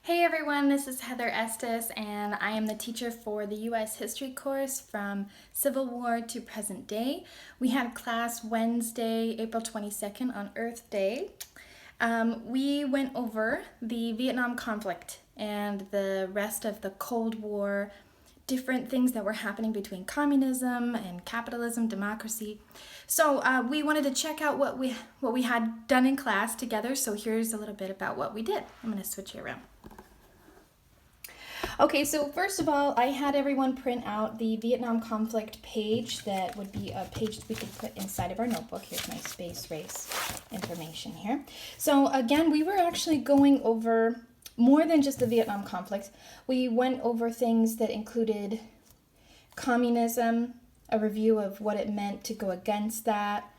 Hey everyone, this is Heather Estes, and I am the teacher for the U.S. History course from Civil War to present day. We had class Wednesday, April 22nd on Earth Day. We went over the Vietnam conflict and the rest of the Cold War, different things that were happening between communism and capitalism, democracy. So we wanted to check out what we had done in class together. So here's a little bit about what we did. I'm going to switch you around. Okay, so first of all, I had everyone print out the Vietnam conflict page. That would be a page we could put inside of our notebook. Here's my space race information here. So again, we were actually going over more than just the Vietnam conflict. We went over things that included communism, a review of what it meant to go against that,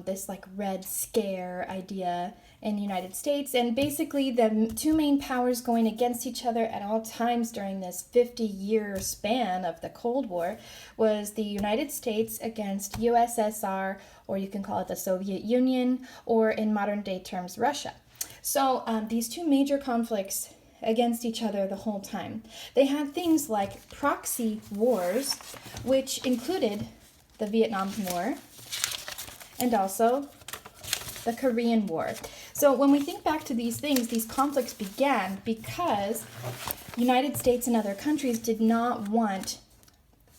this like Red Scare idea in the United States, and basically the two main powers going against each other at all times during this 50-year span of the Cold War was the United States against USSR, or you can call it the Soviet Union, or in modern day terms, Russia. So these two major conflicts against each other the whole time. They had things like proxy wars, which included the Vietnam War and also the Korean War. So when we think back to these things, these conflicts began because United States and other countries did not want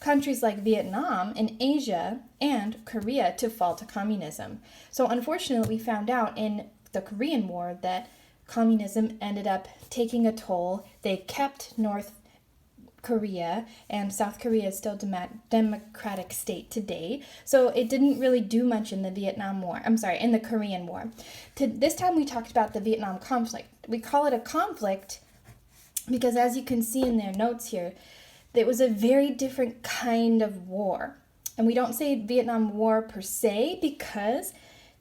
countries like Vietnam in Asia and Korea to fall to communism. So unfortunately, we found out in the Korean War that communism ended up taking a toll. They kept North Korea, and South Korea is still a democratic state today. So it didn't really do much in the in the Korean War. This time we talked about the Vietnam conflict. We call it a conflict because, as you can see in their notes here, it was a very different kind of war. And we don't say Vietnam War per se because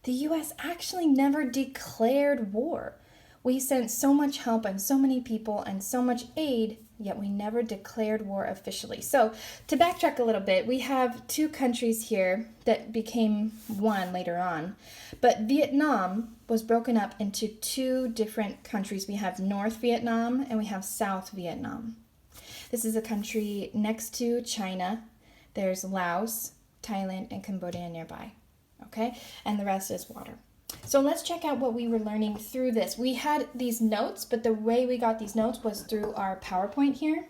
the U.S. actually never declared war. We sent so much help and so many people and so much aid, yet we never declared war officially. So to backtrack a little bit, we have two countries here that became one later on. But Vietnam was broken up into two different countries. We have North Vietnam and we have South Vietnam. This is a country next to China. There's Laos, Thailand, and Cambodia nearby. Okay? And the rest is water. So let's check out what we were learning through this. We had these notes, but the way we got these notes was through our PowerPoint here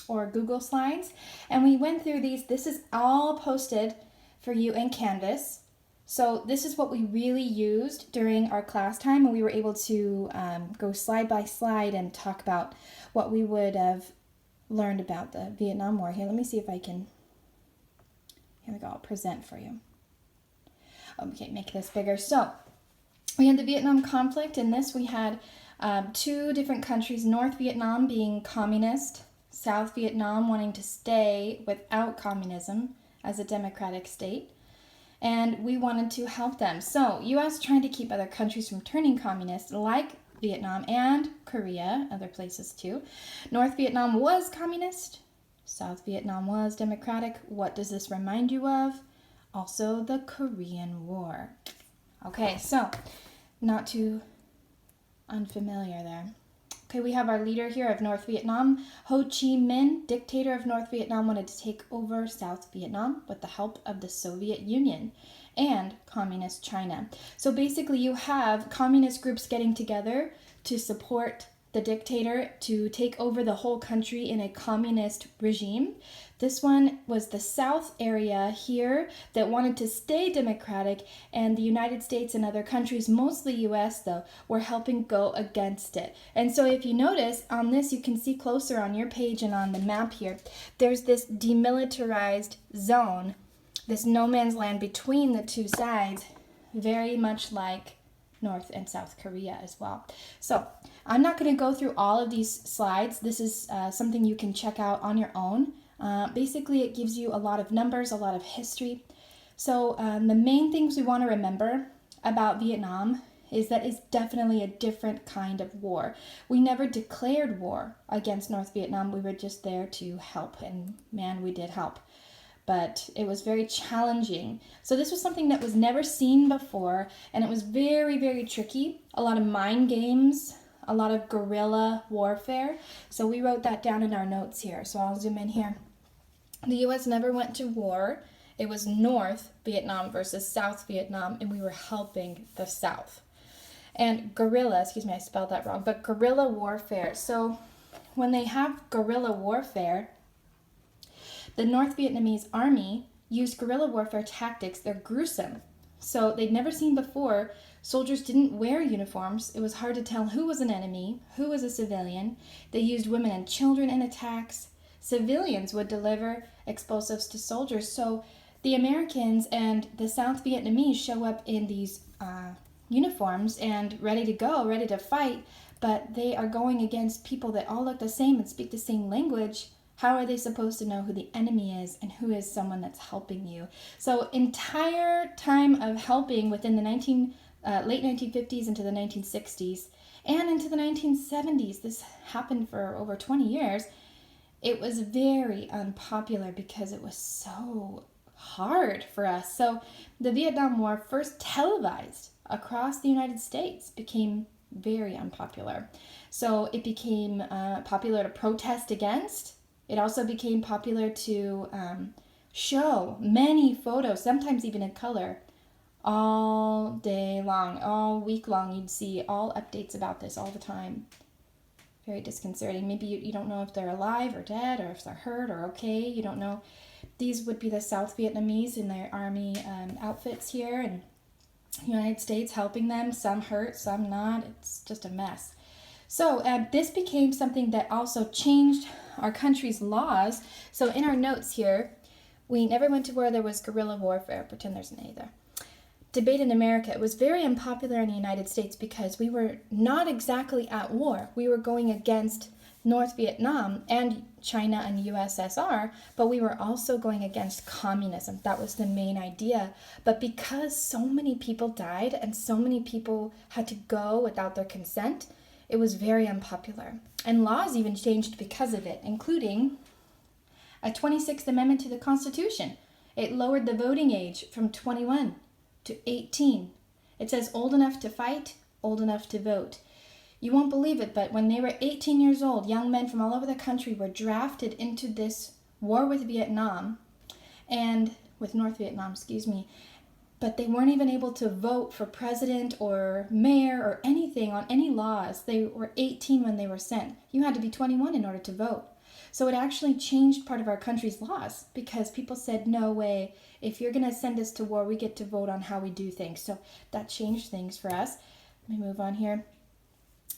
or Google Slides. And we went through these. This is all posted for you in Canvas. So this is what we really used during our class time, and we were able to go slide by slide and talk about what we would have learned about the Vietnam War. Here, let me see if I can, here we go, I'll present for you. Okay, make this bigger. So we had the Vietnam conflict. In this, we had two different countries, North Vietnam being communist, South Vietnam wanting to stay without communism as a democratic state. And we wanted to help them. So U.S. trying to keep other countries from turning communist, like Vietnam and Korea, other places too. North Vietnam was communist. South Vietnam was democratic. What does this remind you of? Also the Korean War. Okay, so not too unfamiliar there. Okay, we have our leader here of North Vietnam. Ho Chi Minh, dictator of North Vietnam, wanted to take over South Vietnam with the help of the Soviet Union and Communist China. So basically you have communist groups getting together to support the dictator to take over the whole country in a communist regime. This one was the South area here that wanted to stay democratic, and the United States and other countries, mostly US though, were helping go against it. And so if you notice on this, you can see closer on your page and on the map here, there's this demilitarized zone, this no man's land between the two sides, very much like North and South Korea as well. So I'm not going to go through all of these slides. This is something you can check out on your own. Basically, it gives you a lot of numbers, a lot of history. So the main things we want to remember about Vietnam is that it's definitely a different kind of war. We never declared war against North Vietnam. We were just there to help, and man, we did help. But it was very challenging. So this was something that was never seen before, and it was very, very tricky. A lot of mind games, a lot of guerrilla warfare. So we wrote that down in our notes here. So I'll zoom in here. The U.S. never went to war. It was North Vietnam versus South Vietnam, and we were helping the South. And guerrilla, excuse me, I spelled that wrong, but guerrilla warfare. So when they have guerrilla warfare, the North Vietnamese army used guerrilla warfare tactics. They're gruesome. So they'd never seen before. Soldiers didn't wear uniforms. It was hard to tell who was an enemy, who was a civilian. They used women and children in attacks. Civilians would deliver explosives to soldiers. So the Americans and the South Vietnamese show up in these uniforms and ready to go, ready to fight, but they are going against people that all look the same and speak the same language. How are they supposed to know who the enemy is and who is someone that's helping you? So entire time of helping within the late 1950s into the 1960s and into the 1970s, this happened for over 20 years, it was very unpopular because it was so hard for us. So the Vietnam War, first televised across the United States, became very unpopular. So it became popular to protest against. It also became popular to show many photos, sometimes even in color, all day long, all week long. You'd see all updates about this all the time. Very disconcerting. Maybe you don't know if they're alive or dead or if they're hurt or okay. You don't know. These would be the South Vietnamese in their army outfits here, and United States helping them. Some hurt, some not. It's just a mess. So this became something that also changed our country's laws. So in our notes here, we never went to where there was guerrilla warfare. Pretend there's an A there. Debate in America. It was very unpopular in the United States because we were not exactly at war. We were going against North Vietnam and China and USSR, but we were also going against communism. That was the main idea. But because so many people died and so many people had to go without their consent, it was very unpopular. And laws even changed because of it, including a 26th Amendment to the Constitution. It lowered the voting age from 21 to 18. It says old enough to fight, old enough to vote. You won't believe it, but when they were 18 years old, young men from all over the country were drafted into this war with Vietnam, and with North Vietnam, but they weren't even able to vote for president or mayor or anything on any laws. They were 18 when they were sent. You had to be 21 in order to vote. So it actually changed part of our country's laws because people said, no way, if you're going to send us to war, we get to vote on how we do things. So that changed things for us. Let me move on here.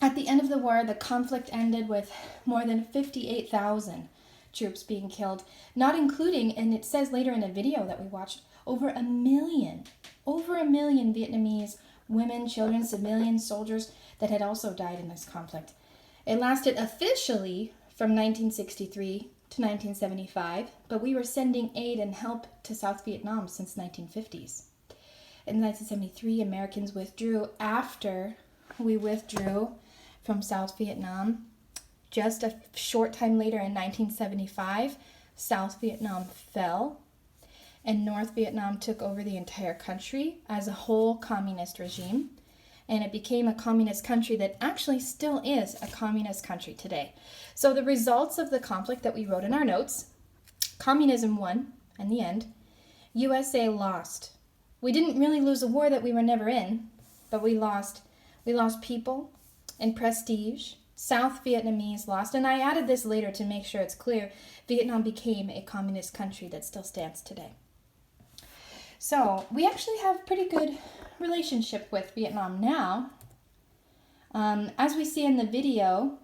At the end of the war, the conflict ended with more than 58,000 troops being killed, not including, and it says later in a video that we watched, over a million Vietnamese women, children, civilians, soldiers that had also died in this conflict. It lasted officially from 1963 to 1975, but we were sending aid and help to South Vietnam since 1950s. In 1973, Americans withdrew. After we withdrew from South Vietnam, just a short time later in 1975, South Vietnam fell, and North Vietnam took over the entire country as a whole communist regime, and it became a communist country that actually still is a communist country today. So the results of the conflict that we wrote in our notes: communism won in the end, USA lost. We didn't really lose a war that we were never in, but we lost people and prestige. South Vietnamese lost, and I added this later to make sure it's clear, Vietnam became a communist country that still stands today. So we actually have pretty good relationship with Vietnam now. As we see in the video,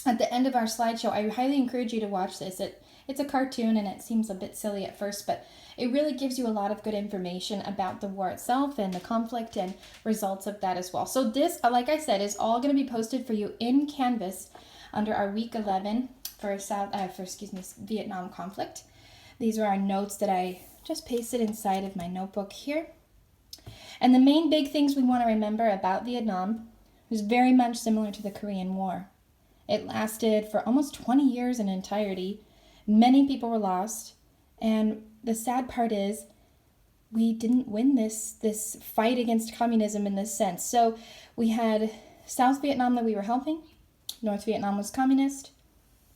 at the end of our slideshow, I highly encourage you to watch this. It's a cartoon and it seems a bit silly at first, but it really gives you a lot of good information about the war itself and the conflict and results of that as well. So this, like I said, is all going to be posted for you in Canvas under our week 11 for Vietnam conflict. These are our notes that I just pasted inside of my notebook here. And the main big things we want to remember about Vietnam is very much similar to the Korean War. It lasted for almost 20 years in entirety. Many people were lost, and the sad part is we didn't win this fight against communism in this sense. So we had South Vietnam that we were helping, North Vietnam was communist,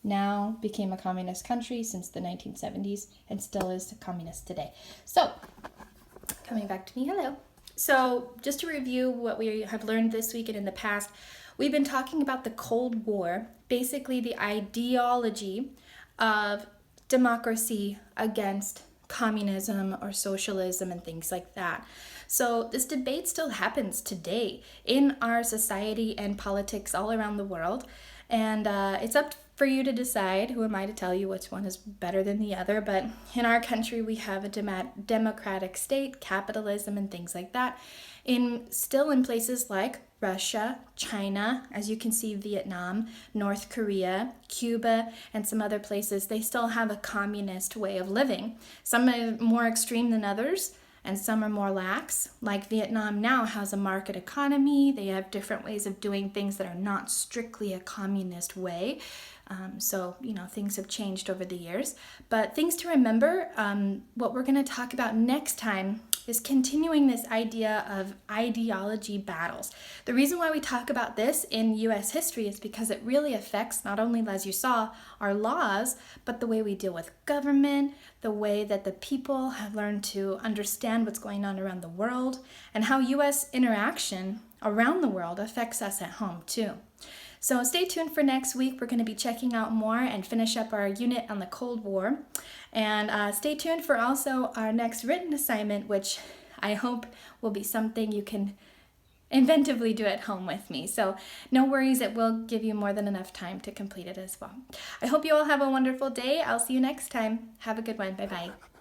now became a communist country since the 1970s and still is communist today. So, coming back to me, hello. So, just to review what we have learned this week and in the past, we've been talking about the Cold War, basically the ideology of democracy against communism or socialism and things like that. So this debate still happens today in our society and politics all around the world. And it's up for you to decide. Who am I to tell you which one is better than the other? But in our country, we have a democratic state, capitalism, and things like that. Still in places like Russia, China, as you can see, Vietnam, North Korea, Cuba, and some other places, they still have a communist way of living. Some are more extreme than others, and some are more lax. Like Vietnam now has a market economy. They have different ways of doing things that are not strictly a communist way. So, things have changed over the years. But things to remember, what we're going to talk about next time is continuing this idea of ideology battles. The reason why we talk about this in U.S. history is because it really affects not only, as you saw, our laws, but the way we deal with government, the way that the people have learned to understand what's going on around the world, and how U.S. interaction around the world affects us at home too. So stay tuned for next week. We're going to be checking out more and finish up our unit on the Cold War. And stay tuned for also our next written assignment, which I hope will be something you can inventively do at home with me. So no worries, it will give you more than enough time to complete it as well. I hope you all have a wonderful day. I'll see you next time. Have a good one. Bye-bye.